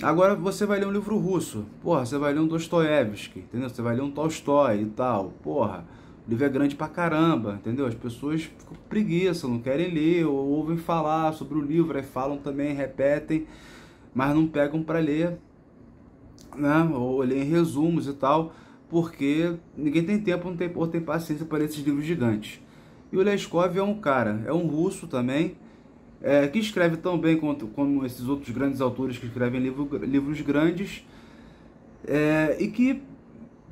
Agora você vai ler um livro russo, porra, você vai ler um Dostoiévski, entendeu? Você vai ler um Tolstói e tal, porra, o livro é grande pra caramba, entendeu? As pessoas ficam com preguiça, não querem ler, ou ouvem falar sobre o livro, aí falam também, repetem, mas não pegam pra ler, né? Ou leem resumos e tal, porque ninguém tem tempo, não tem, ou tem paciência para ler esses livros gigantes. E o Leskov é um cara, é um russo também, que escreve tão bem como esses outros grandes autores que escrevem livros grandes, e que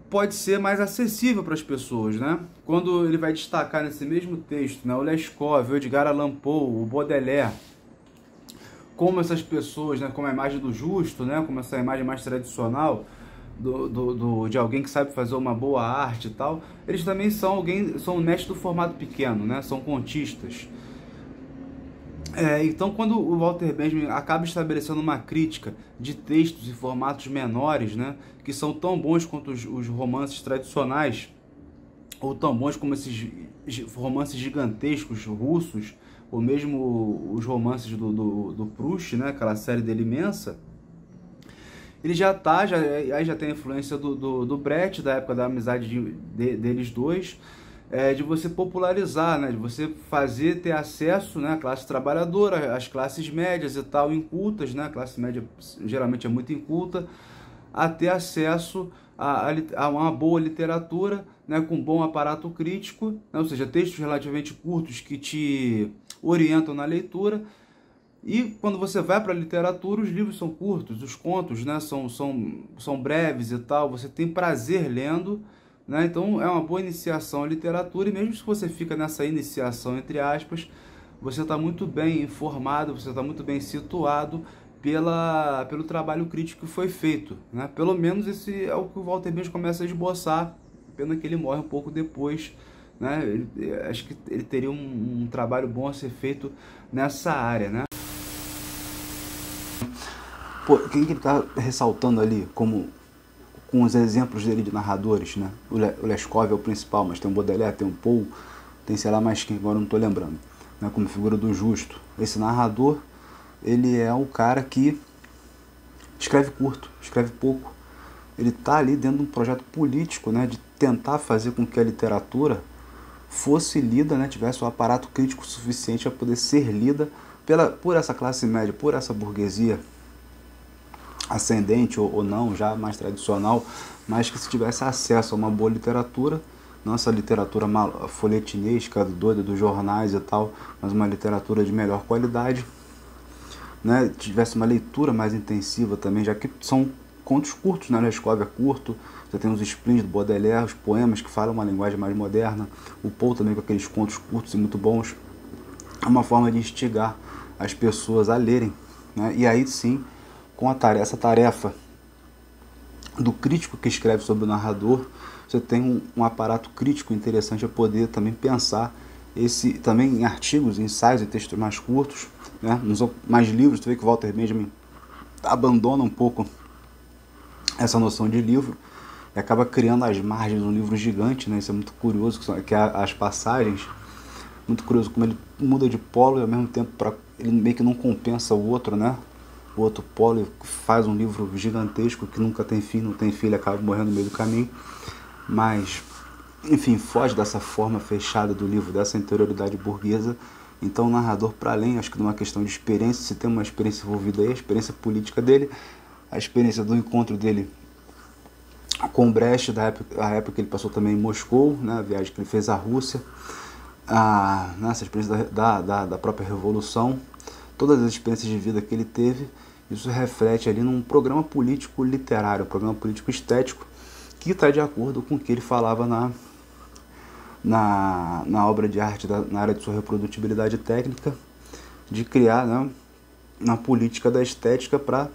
pode ser mais acessível para as pessoas, né? Quando ele vai destacar nesse mesmo texto, né, o Leskov, o Edgar Allan Poe, o Baudelaire, como essas pessoas, né, como a imagem do justo, né, como essa imagem mais tradicional de alguém que sabe fazer uma boa arte e tal, eles também são mestres do formato pequeno, né, são contistas. Então, quando o Walter Benjamin acaba estabelecendo uma crítica de textos e formatos menores, né, que são tão bons quanto os romances tradicionais, ou tão bons como esses romances gigantescos russos, ou mesmo os romances do Proust, né, aquela série dele imensa, ele aí já tem a influência do Brecht, da época da amizade deles dois, de você popularizar, né, de você fazer ter acesso, né, à classe trabalhadora, às classes médias e tal, incultas, né, a classe média geralmente é muito inculta, a ter acesso a uma boa literatura, né, com bom aparato crítico, né, ou seja, textos relativamente curtos que te orientam na leitura. E quando você vai para a literatura, os livros são curtos, os contos, né, são breves e tal, você tem prazer lendo, né, então é uma boa iniciação à literatura, e mesmo se você fica nessa iniciação, entre aspas, você está muito bem informado, você está muito bem situado pelo trabalho crítico que foi feito, né? Pelo menos esse é o que o Walter Benjamin começa a esboçar, pena que ele morre um pouco depois, né? Acho que ele teria um trabalho bom a ser feito nessa área, né? Pô, quem que ele está ressaltando ali como com os exemplos dele de narradores, né? O Leskov é o principal, mas tem o Baudelaire, tem o Poe, tem sei lá mais quem, agora não estou lembrando, né? Como figura do justo. Esse narrador, ele é o cara que escreve curto, escreve pouco. Ele está ali dentro de um projeto político, né? De tentar fazer com que a literatura fosse lida, né? Tivesse um aparato crítico suficiente para poder ser lida por essa classe média, por essa burguesia ascendente ou não, já mais tradicional, mas que se tivesse acesso a uma boa literatura, não essa literatura folhetinesca, doida dos jornais e tal, mas uma literatura de melhor qualidade, né? Tivesse uma leitura mais intensiva também, já que são contos curtos, né? O Leskov é curto, você tem os spleens do Baudelaire, os poemas que falam uma linguagem mais moderna, o Poe também com aqueles contos curtos e muito bons. É uma forma de instigar as pessoas a lerem, né? E aí sim, com essa tarefa do crítico que escreve sobre o narrador, você tem um aparato crítico interessante a poder também pensar também em artigos, ensaios e textos mais curtos, né? Nos mais livros, você vê que o Walter Benjamin abandona um pouco essa noção de livro e acaba criando as margens de um livro gigante, né? Isso é muito curioso, que as passagens, muito curioso como ele muda de polo e ao mesmo tempo ele meio que não compensa o outro, né? O outro polo faz um livro gigantesco que nunca tem fim, não tem fim, ele acaba morrendo no meio do caminho, mas enfim, foge dessa forma fechada do livro, dessa interioridade burguesa. Então o narrador, para além, acho que de uma questão de experiência, se tem uma experiência envolvida aí, a experiência política dele, a experiência do encontro dele com Brecht, a época que ele passou também em Moscou, né, a viagem que ele fez à Rússia, essa experiência da própria Revolução, todas as experiências de vida que ele teve, isso reflete ali num programa político literário, um programa político estético, que está de acordo com o que ele falava na obra de arte, na área de sua reprodutibilidade técnica, de criar, né, na política da estética para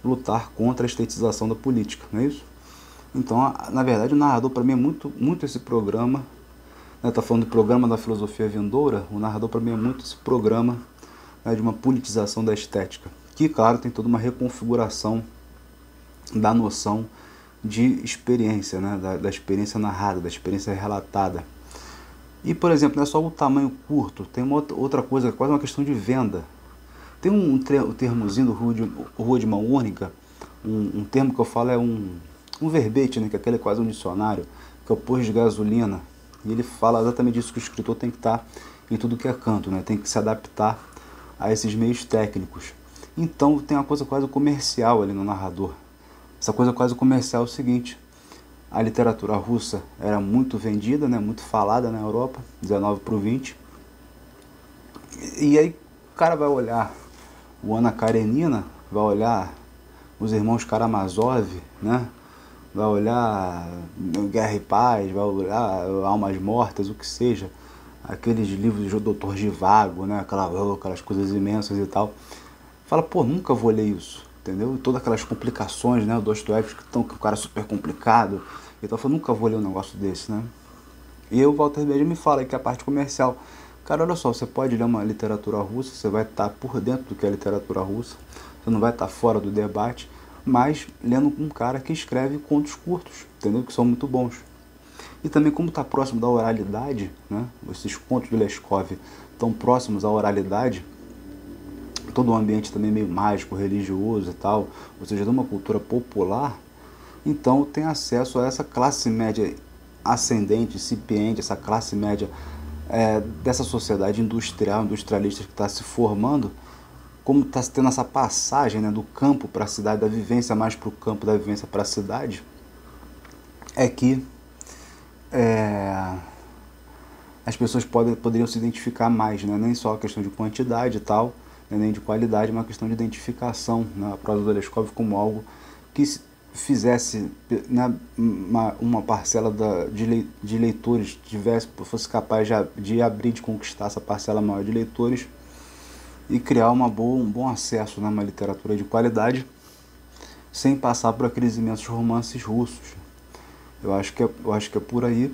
lutar contra a estetização da política, não é isso? Então, na verdade, o narrador para mim é muito esse programa, né, tá falando do programa da filosofia vindoura, o narrador para mim é muito esse programa, né, de uma politização da estética, que, claro, tem toda uma reconfiguração da noção de experiência, né, da experiência narrada, da experiência relatada. E, por exemplo, não é só o tamanho curto, tem uma outra coisa, quase uma questão de venda. Tem um termozinho do Rudman Única, um termo que eu falo é um verbete, né, que aquele é quase um dicionário, que é o posto de gasolina. E ele fala exatamente isso, que o escritor tem que estar em tudo que é canto, né, tem que se adaptar a esses meios técnicos. Então tem uma coisa quase comercial ali no narrador. Essa coisa quase comercial é o seguinte: a literatura russa era muito vendida, né, muito falada na Europa, 19 para o 20. E aí o cara vai olhar o Ana Karenina, vai olhar os irmãos Karamazov, né? Vai olhar Guerra e Paz, vai olhar Almas Mortas, o que seja, aqueles livros do Dr. Zhivago, né? Aquelas coisas imensas e tal. Fala, pô, nunca vou ler isso, entendeu? E todas aquelas complicações, né? O Dostoiévski, que o cara é super complicado. Então eu falo, nunca vou ler um negócio desse, né? E o Walter Benjamin me fala que a parte comercial, cara, olha só, você pode ler uma literatura russa, você vai estar por dentro do que é literatura russa, você não vai estar fora do debate, mas lendo um cara que escreve contos curtos, entendeu? Que são muito bons. E também como está próximo da oralidade, né? Esses contos do Leskov estão próximos à oralidade, todo um ambiente também meio mágico, religioso e tal, ou seja, de uma cultura popular, então tem acesso a essa classe média ascendente, incipiente, essa classe média dessa sociedade industrial, industrialista que está se formando, como está tendo essa passagem, né, do campo para a cidade, da vivência mais para o campo, da vivência para a cidade, é que as pessoas poderiam se identificar mais, né? Nem só a questão de quantidade e tal, né, nem de qualidade, mas a questão de identificação, né? A prosa do Leskov como algo que fizesse, né, uma parcela de leitores, fosse capaz de abrir, de conquistar essa parcela maior de leitores e criar um bom acesso, né, a uma literatura de qualidade, sem passar por aqueles imensos romances russos. Eu acho que é por aí.